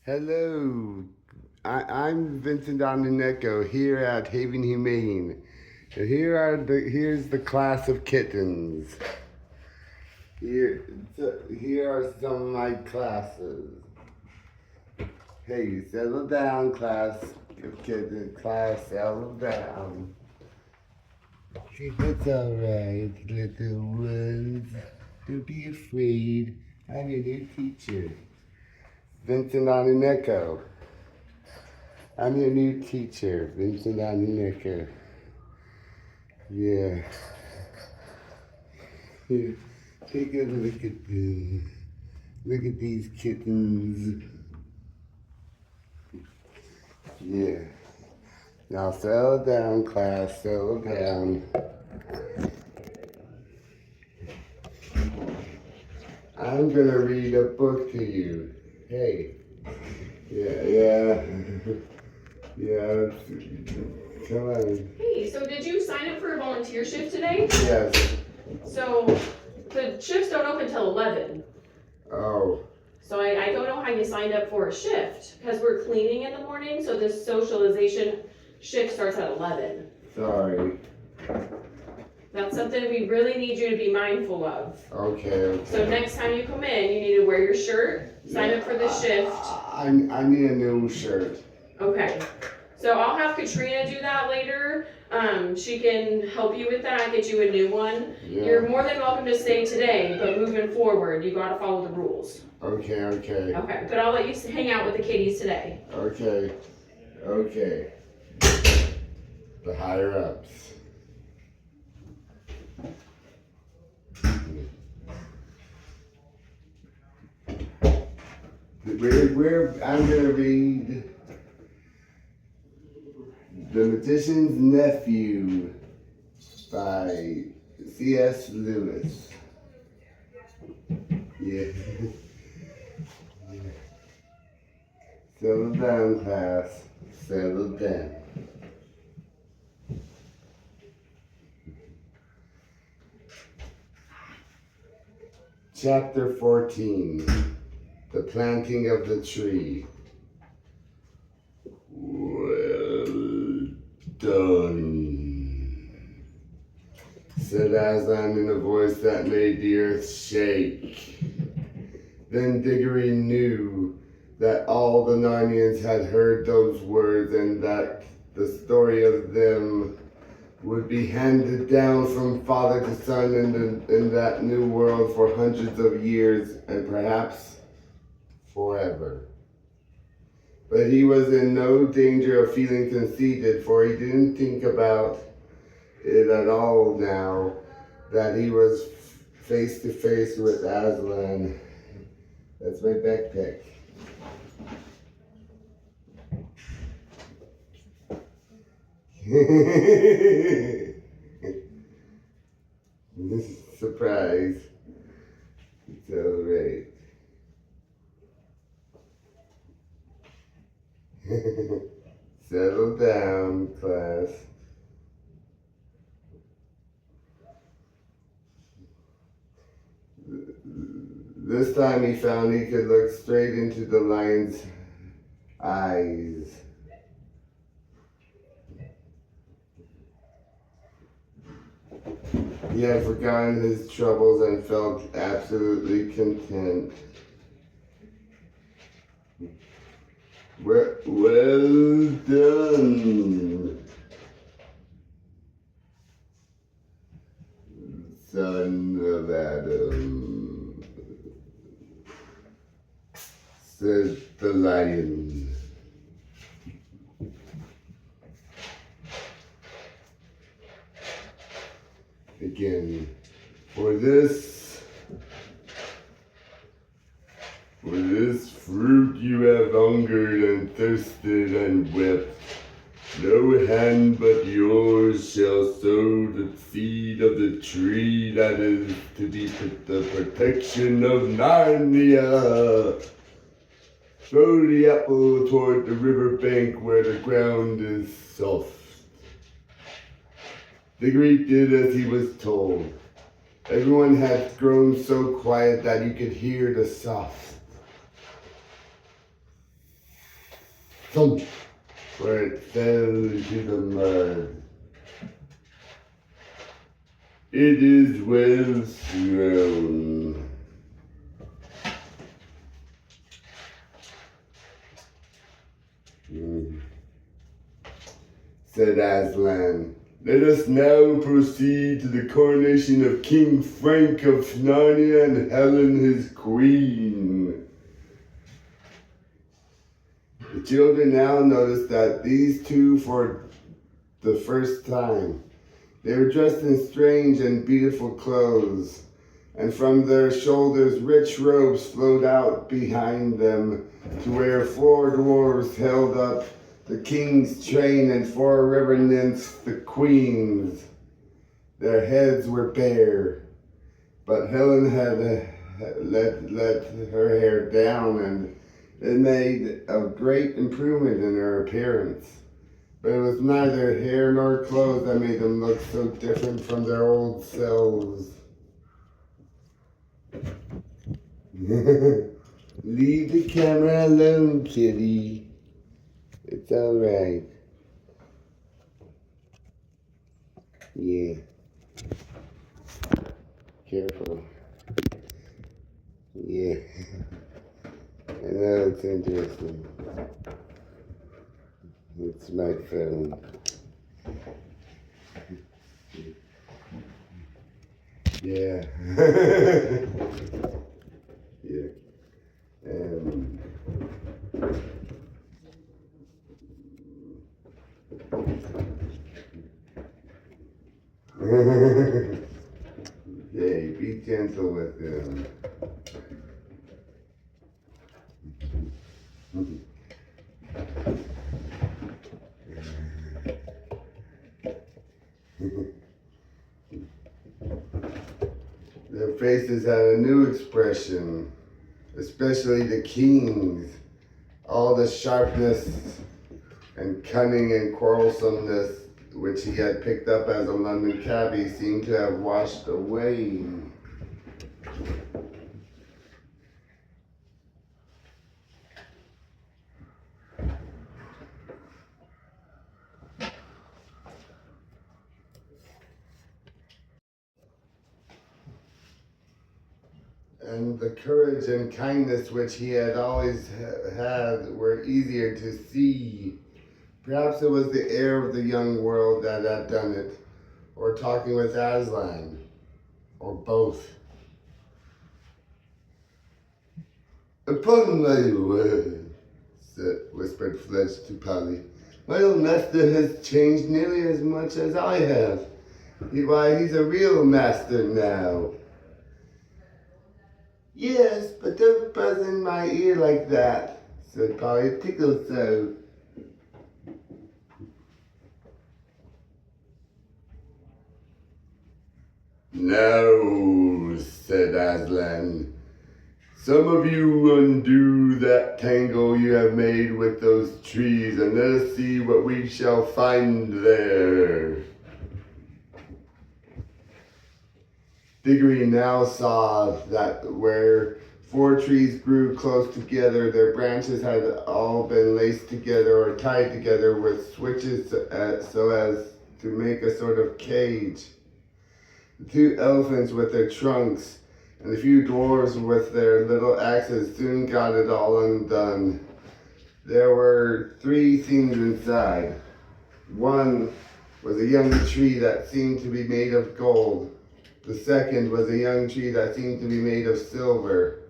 Hello, I'm Vincent Ondineco here at Haven Humane. And here's the class of kittens. Here are some of my classes. Hey, settle down, class of kittens. Class, settle down. It's alright, little ones. Don't be afraid. I'm your new teacher. Vincent Ondineco. I'm your new teacher, Vincent Ondineco. Yeah. Here, take a look at them. Look at these kittens. Yeah. Now settle down, class. Settle down. I'm gonna read a book to you. Hey. Yeah. Yeah. Come on. Hey, so did you sign up for a volunteer shift today? Yes. So the shifts don't open till 11. Oh. So I don't know how you signed up for a shift because we're cleaning in the morning. So this socialization shift starts at 11. Sorry. That's something we really need you to be mindful of. Okay. So next time you come in, you need to wear your shirt, sign up for the shift. I need a new shirt. Okay. So I'll have Katrina do that later. She can help you with that, get you a new one. Yeah. You're more than welcome to stay today, but moving forward, you gotta follow the rules. Okay. Okay, but I'll let you hang out with the kitties today. Okay. The higher ups. I'm gonna read The Magician's Nephew by C.S. Lewis. Yeah. Settle down, class. Settle down. Chapter 14. The Planting of the Tree. Well done, said Aslan in a voice that made the earth shake. Then Diggory knew that all the Narnians had heard those words and that the story of them would be handed down from father to son in that new world for hundreds of years and perhaps forever. But he was in no danger of feeling conceited, for he didn't think about it at all now that he was face to face with Aslan. That's my backpack. Surprise. It's all right. Settle down, class. This time he found he could look straight into the lion's eyes. He had forgotten his troubles and felt absolutely content. Well done, son of Adam, said the lion. Again, for this fruit you have hungered and thirsted and wept. No hand but yours shall sow the seed of the tree that is to be the protection of Narnia. Throw the apple toward the river bank where the ground is soft. Diggory did as he was told. Everyone had grown so quiet that you could hear the soft thump, where it fell to the mud. It is well thrown. Said Aslan, let us now proceed to the coronation of King Frank of Narnia and Helen his queen. The children now noticed that these two, for the first time, they were dressed in strange and beautiful clothes, and from their shoulders rich robes flowed out behind them to where 4 dwarves held up the king's train and 4 river nymphs the queen's. Their heads were bare, but Helen had let her hair down, and it made a great improvement in her appearance. But it was neither hair nor clothes that made them look so different from their old selves. Leave the camera alone, kitty. It's alright. Yeah. Careful. Yeah. I know it's interesting. It's my phone. Yeah. Yeah. Hey, be gentle with them. Their faces had a new expression, especially the king's. All the sharpness and cunning and quarrelsomeness which he had picked up as a London cabby seemed to have washed away. And the courage and kindness which he had always had were easier to see. Perhaps it was the air of the young world that had done it, or talking with Aslan, or both. Upon my word, whispered Fletch to Polly, my old master has changed nearly as much as I have. Why, he's a real master now. Yes, but don't buzz in my ear like that, said Polly. It tickles so. No, said Aslan. Some of you undo that tangle you have made with those trees, and let us see what we shall find there. Diggory now saw that where 4 trees grew close together, their branches had all been laced together or tied together with switches so as to make a sort of cage. The 2 elephants with their trunks and the few dwarves with their little axes soon got it all undone. There were 3 things inside. One was a young tree that seemed to be made of gold. The second was a young tree that seemed to be made of silver.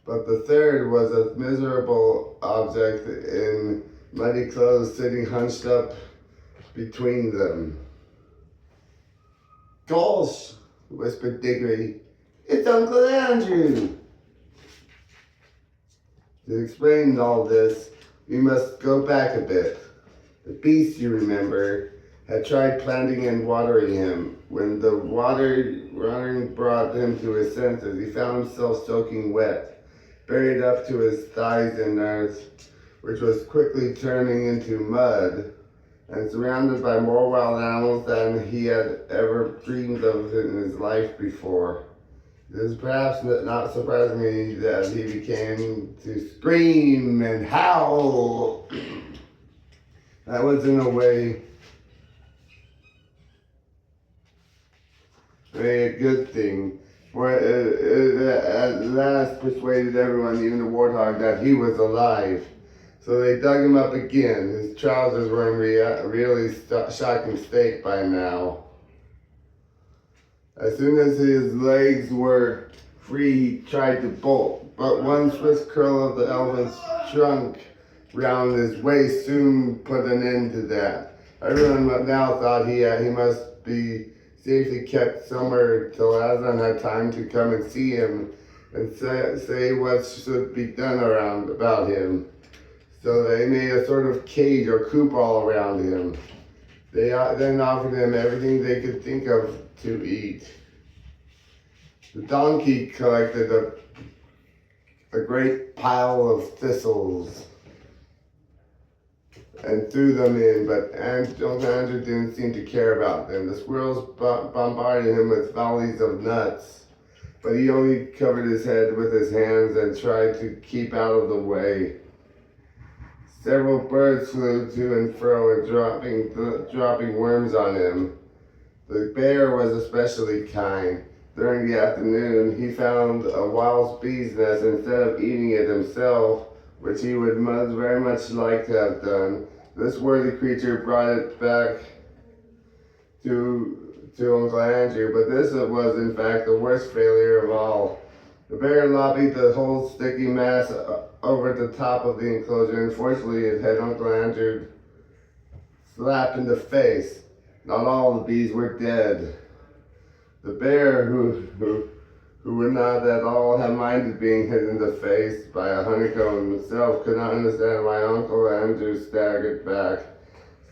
But the third was a miserable object in muddy clothes sitting hunched up between them. Gosh, whispered Diggory, it's Uncle Andrew. To explain all this, we must go back a bit. The beast, you remember, had tried planting and watering him. When the watering brought him to his senses, he found himself soaking wet, buried up to his thighs in earth, which was quickly turning into mud, and surrounded by more wild animals than he had ever dreamed of in his life before. It is perhaps not surprisingly that he began to scream and howl. That was in a way a good thing, for it at last persuaded everyone, even the warthog, that he was alive. So they dug him up again. His trousers were in really shocking state by now. As soon as his legs were free, he tried to bolt, but one swift curl of the elephant's trunk round his waist soon put an end to that. Everyone now thought he must be safely kept somewhere till Aslan had time to come and see him and say what should be done about him. So they made a sort of cage or coop all around him. They then offered him everything they could think of to eat. The donkey collected a great pile of thistles and threw them in, but Uncle Andrew didn't seem to care about them. The squirrels bombarded him with volleys of nuts, but he only covered his head with his hands and tried to keep out of the way. Several birds flew to and fro and dropping worms on him. The bear was especially kind. During the afternoon, he found a wild bee's nest. Instead of eating it himself, which he would very much like to have done, this worthy creature brought it back to Uncle Andrew, but this was in fact the worst failure of all. The bear lobbied the whole sticky mass over the top of the enclosure. Unfortunately, it had Uncle Andrew slapped in the face. Not all the bees were dead. The bear, who would not at all have minded being hit in the face by a honeycomb himself, could not understand why Uncle Andrew staggered back,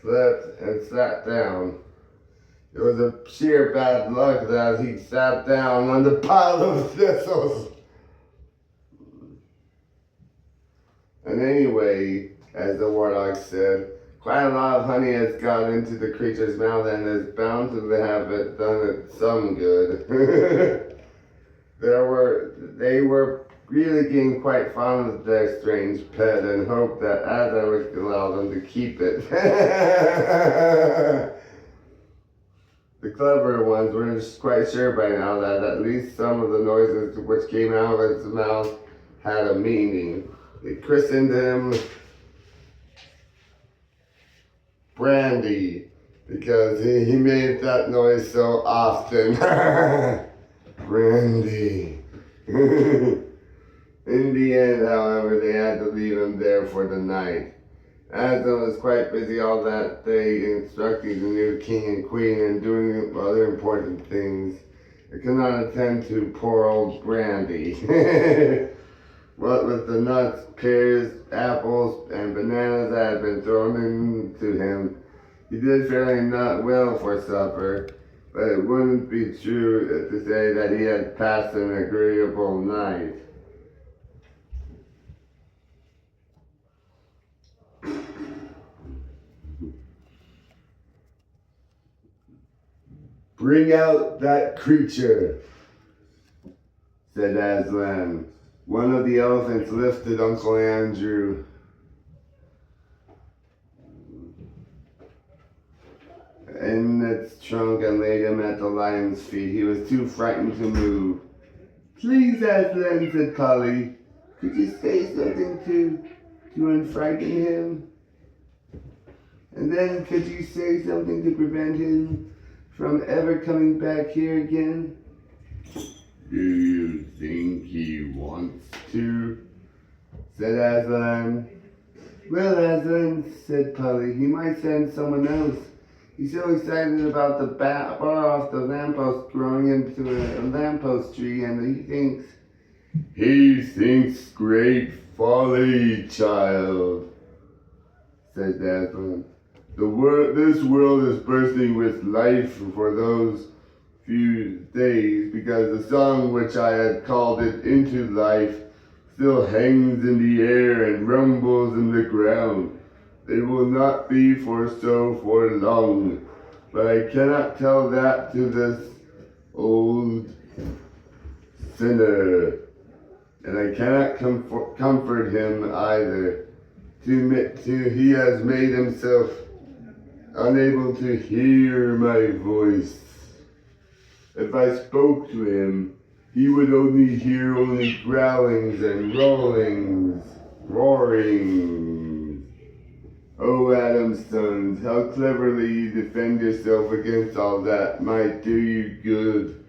slept, and sat down. It was a sheer bad luck that he sat down on the pile of thistles. And anyway, as the warlock said, quite a lot of honey has got into the creature's mouth and is bound to have it done it some good. They were really getting quite fond of their strange pet and hoped that Aslan would allow them to keep it. The clever ones were quite sure by now that at least some of the noises which came out of its mouth had a meaning. They christened him Brandy because he made that noise so often. Brandy. In the end, however, they had to leave him there for the night. Aslan was quite busy all that day instructing the new king and queen and doing other important things. He could not attend to poor old Brandy. What with the nuts, pears, apples, and bananas that had been thrown into him, he did fairly not well for supper, but it wouldn't be true to say that he had passed an agreeable night. "Bring out that creature," said Aslan. One of the elephants lifted Uncle Andrew in its trunk and laid him at the lion's feet. He was too frightened to move. "Please, Aslan," said Polly, "could you say something to unfrighten him? And then could you say something to prevent him from ever coming back here again?" "Do you think he wants to?" said Aslan. "Well, Aslan," said Polly, "he might send someone else. He's so excited about the bar off the lamppost growing into a lamppost tree, and he thinks..." "He thinks great folly, child," said Aslan. This world is bursting with life for those few days, because the song which I had called it into life still hangs in the air and rumbles in the ground. They will not be for long, but I cannot tell that to this old sinner, and I cannot comfort him either. He has made himself unable to hear my voice. If I spoke to him, he would only hear growlings and roarings. Oh, Adam's sons, how cleverly you defend yourself against all that might do you good.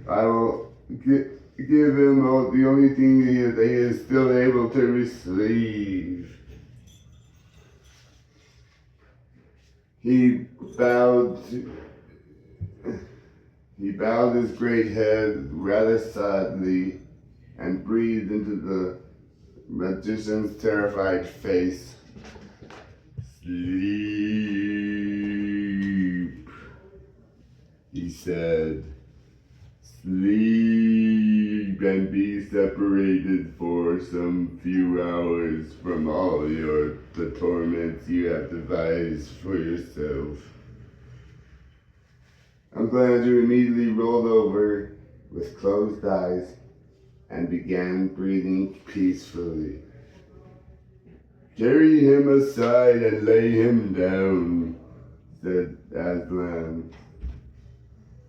I will give him the only thing that he is still able to receive. He bowed his great head rather sadly and breathed into the magician's terrified face. Sleep, he said. Sleep and be separated for some few hours from all the torments you have devised for yourself. I'm glad you immediately rolled over with closed eyes and began breathing peacefully. Carry him aside and lay him down, said Aslan.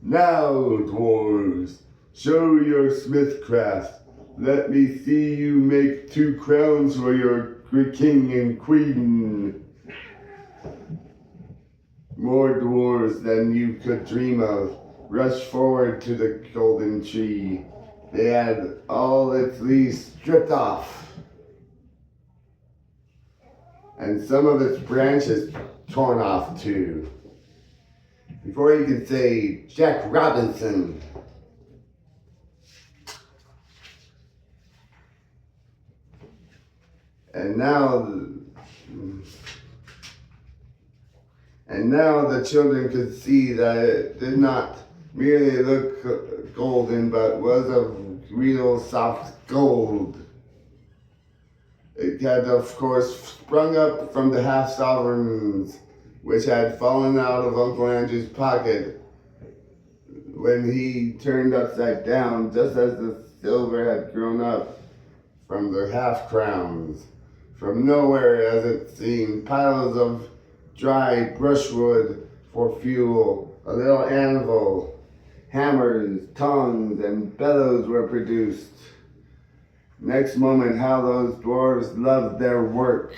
Now, dwarves, show your smithcraft. Let me see you make 2 crowns for your king and queen. More dwarves than you could dream of rushed forward to the golden tree. They had all its leaves stripped off, and some of its branches torn off too. Before you could say Jack Robinson, and now the children could see that it did not merely look golden, but was of real soft gold. It had, of course, sprung up from the half-sovereigns which had fallen out of Uncle Andrew's pocket when he turned upside down, just as the silver had grown up from the half-crowns. From nowhere, as it seemed, piles of dry brushwood for fuel, a little anvil, hammers, tongs, and bellows were produced. Next moment, how those dwarves loved their work.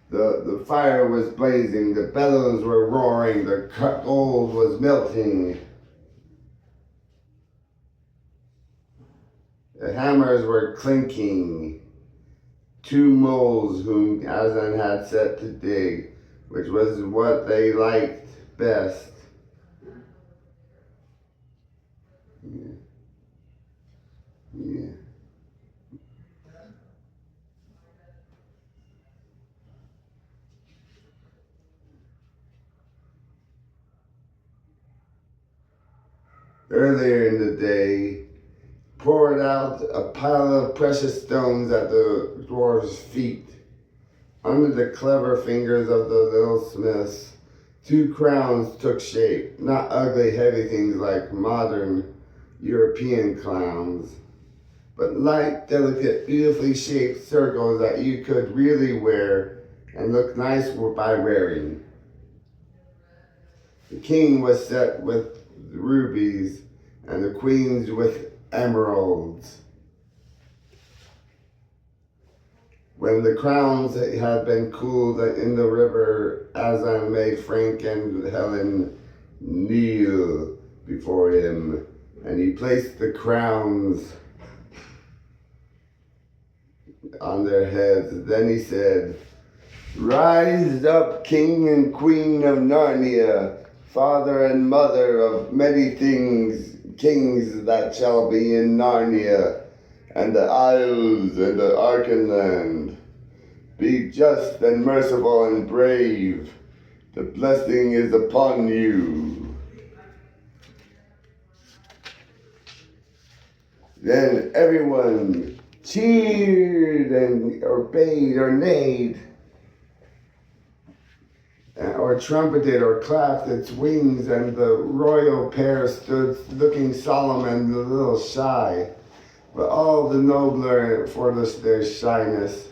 The fire was blazing, the bellows were roaring, the gold was melting. The hammers were clinking. 2 moles whom Aslan had set to dig, which was what they liked best. Yeah. Earlier in the day, poured out a pile of precious stones at the dwarves' feet. Under the clever fingers of the little smiths, 2 crowns took shape, not ugly, heavy things like modern European clowns, but light, delicate, beautifully shaped circles that you could really wear and look nice by wearing. The king was set with rubies and the queens with emeralds. When the crowns had been cooled in the river, Aslan made Frank and Helen kneel before him, and he placed the crowns on their heads. Then he said, "Rise up, king and queen of Narnia, father and mother of many kings that shall be in Narnia, and the Isles and the Arkenland. Be just and merciful and brave. The blessing is upon you." Then everyone cheered and or bayed or neighed, or trumpeted or clapped its wings, and the royal pair stood looking solemn and a little shy, but all the nobler for their shyness.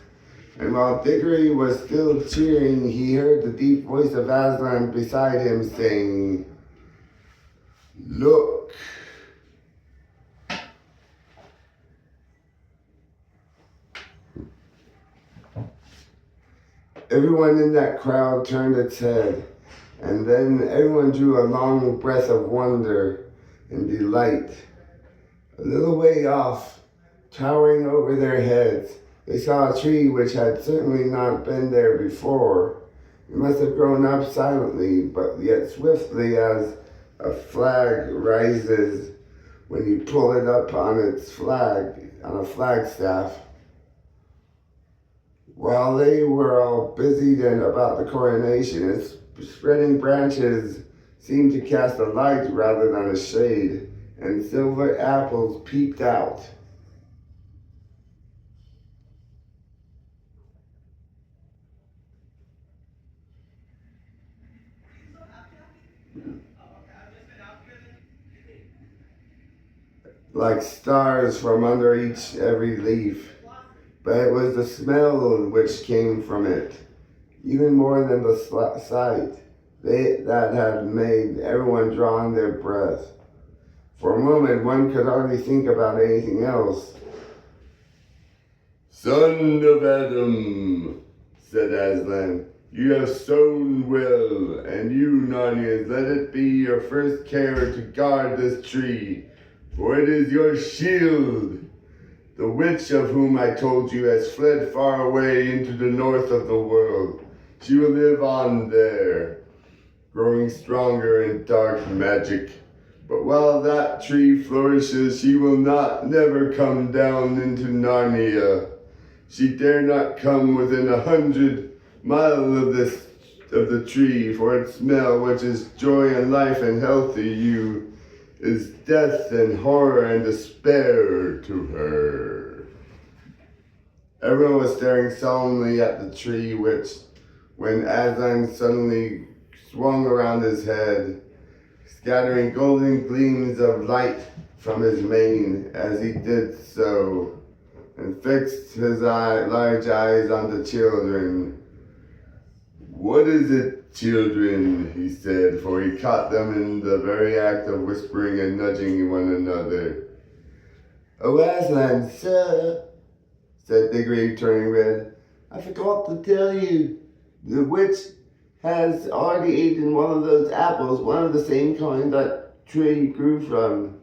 And while Diggory was still cheering, he heard the deep voice of Aslan beside him saying, "Look." Everyone in that crowd turned its head, and then everyone drew a long breath of wonder and delight. A little way off, towering over their heads, they saw a tree which had certainly not been there before. It must have grown up silently, but yet swiftly as a flag rises when you pull it up on a flagstaff. While they were all busied and about the coronation, its spreading branches seemed to cast a light rather than a shade, and silver apples peeped out. Like stars from under every leaf, but it was the smell which came from it, even more than the sight, that had made everyone draw in their breath. For a moment, one could hardly think about anything else. "Son of Adam," said Aslan, "you have sown well, and you, Narnians, let it be your first care to guard this tree, for it is your shield. The witch of whom I told you has fled far away into the north of the world. She will live on there, growing stronger in dark magic. But while that tree flourishes, she will never come down into Narnia. She dare not come within 100 miles of the tree, for its smell, which is joy and life and health to you, is death and horror and despair to her." Everyone was staring solemnly at the tree, which, when Aslan suddenly swung around his head, scattering golden gleams of light from his mane as he did so, and fixed his large eyes on the children. "What is it, children?" he said, for he caught them in the very act of whispering and nudging one another. "Oh, Aslan, sir," said Diggory, turning red, "I forgot to tell you. The witch has already eaten one of those apples, one of the same kind that tree grew from."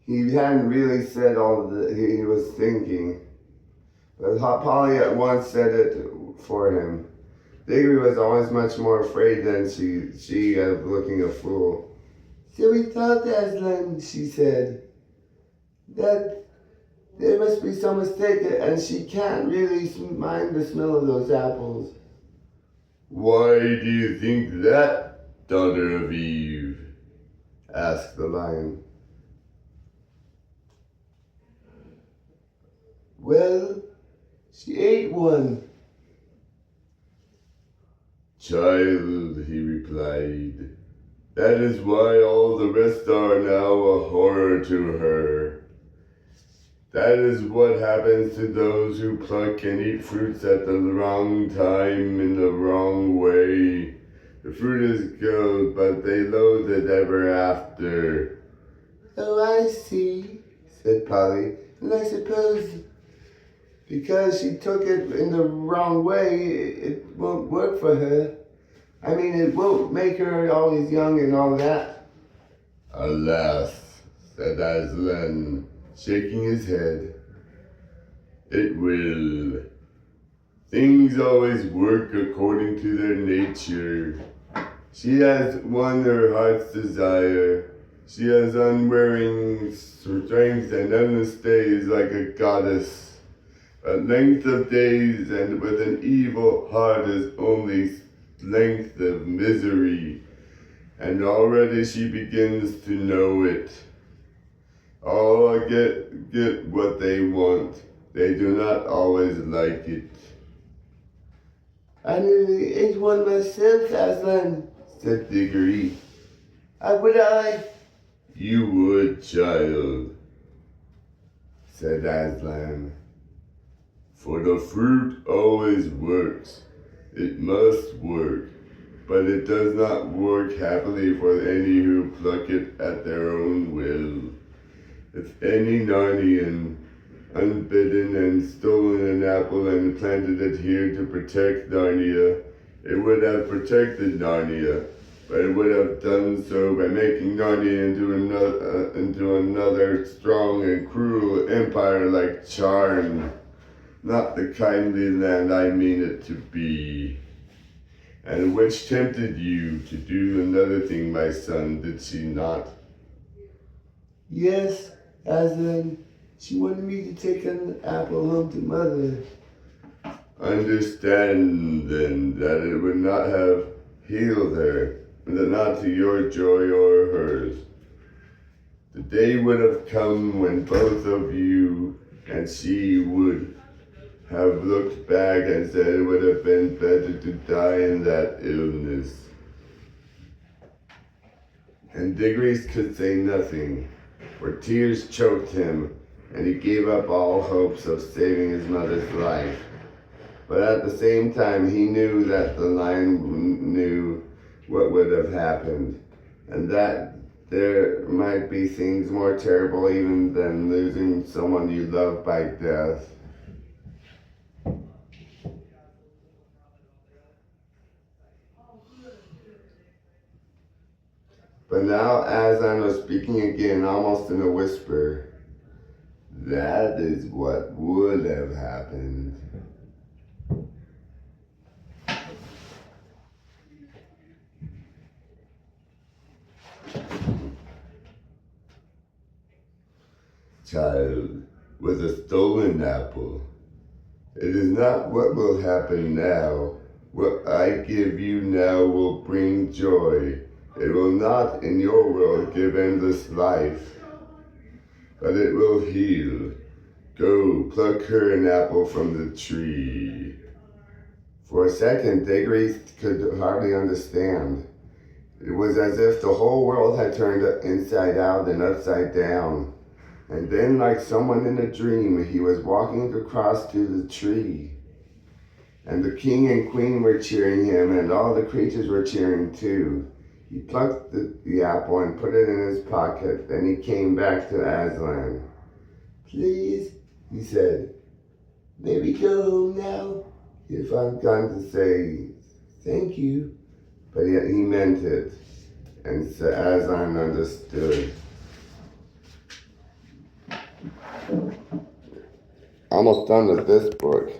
He hadn't really said all that he was thinking, but Polly at once said it for him. Diggory was always much more afraid than she of looking a fool. "So we thought, Aslan," she said, "that there must be some mistake, and she can't really mind the smell of those apples." "Why do you think that, daughter of Eve?" asked the lion. "Well, she ate one." "Child," he replied, "that is why all the rest are now a horror to her. That is what happens to those who pluck and eat fruits at the wrong time in the wrong way. The fruit is good, but they loathe it ever after." "Oh, I see," said Polly. "And I suppose because she took it in the wrong way, it won't work for her. I mean, it won't make her always young and all that." "Alas," said Aslan, shaking his head, "it will. Things always work according to their nature. She has won her heart's desire. She has unwearying strength and endless days like a goddess. A length of days and with an evil heart is only length of misery, and already she begins to know it. All get what they want. They do not always like it." I nearly ate one myself, Aslan, said Diggory. Would I? You would, child, said Aslan. For the fruit always works. It must work, but it does not work happily for any who pluck it at their own will. If any Narnian, unbidden and stolen an apple and planted it here to protect Narnia, it would have protected Narnia, but it would have done so by making Narnia into another strong and cruel empire like Charn, not the kindly land I mean it to be. And which tempted you to do another thing, my son, did she not? Yes, Aslan. She wanted me to take an apple home to Mother. Understand, then, that it would not have healed her, not to your joy or hers. The day would have come when both of you and she would have looked back and said it would have been better to die in that illness. And Diggory could say nothing, for tears choked him, and he gave up all hopes of saving his mother's life. But at the same time, he knew that the lion knew what would have happened, and that there might be things more terrible even than losing someone you love by death. But now Aslan was speaking again, almost in a whisper. That is what would have happened. Child, with a stolen apple. It is not what will happen now. What I give you now will bring joy. It will not, in your world, give endless life, but it will heal. Go, pluck her an apple from the tree. For a second, Diggory could hardly understand. It was as if the whole world had turned inside out and upside down. And then, like someone in a dream, he was walking across to the tree. And the king and queen were cheering him, and all the creatures were cheering too. He plucked the apple and put it in his pocket. Then he came back to Aslan. Please, he said, may we go home now? He had forgotten to say thank you, but yet he meant it. And so Aslan understood. Almost done with this book.